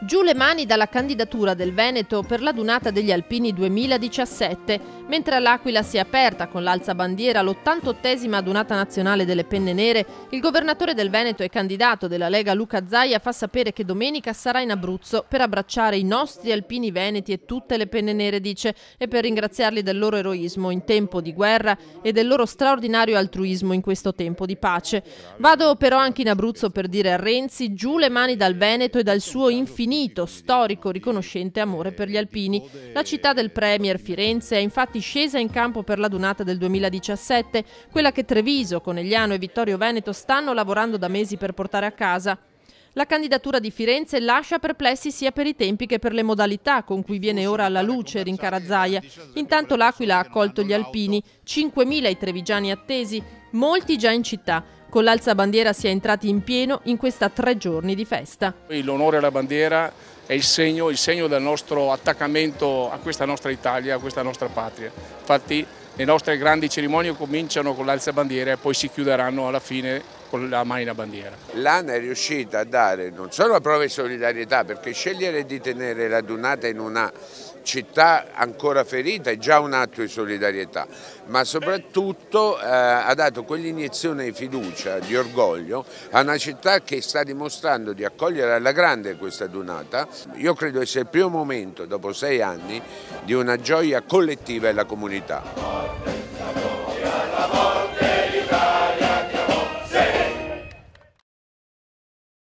Giù le mani dalla candidatura del Veneto per l'adunata degli Alpini 2017, mentre all'Aquila si è aperta con l'alzabandiera l'88esima adunata nazionale delle penne nere. Il governatore del Veneto e candidato della Lega Luca Zaia fa sapere che domenica sarà in Abruzzo per abbracciare i nostri alpini veneti e tutte le penne nere, dice, e per ringraziarli del loro eroismo in tempo di guerra e del loro straordinario altruismo in questo tempo di pace. Vado però anche in Abruzzo per dire a Renzi giù le mani dal Veneto e dal suo infinito, storico, riconoscente amore per gli alpini. La città del Premier, Firenze, è infatti scesa in campo per l'adunata del 2017, quella che Treviso, Conegliano e Vittorio Veneto stanno lavorando da mesi per portare a casa. La candidatura di Firenze lascia perplessi sia per i tempi che per le modalità con cui viene ora alla luce, rincara Zaia. Intanto l'Aquila ha accolto gli alpini, 5.000 i trevigiani attesi, molti già in città. Con l'alzabandiera si è entrati in pieno in questa 3 giorni di festa. L'onore alla bandiera è il segno del nostro attaccamento a questa nostra Italia, a questa nostra patria. Infatti le nostre grandi cerimonie cominciano con l'alzabandiera e poi si chiuderanno alla fine con la mani in bandiera. L'ANA è riuscita a dare non solo prove di solidarietà, perché scegliere di tenere l'adunata in una città ancora ferita è già un atto di solidarietà, ma soprattutto ha dato quell'iniezione di fiducia, di orgoglio a una città che sta dimostrando di accogliere alla grande questa adunata. Io credo che sia il primo momento, dopo 6 anni, di una gioia collettiva nella comunità.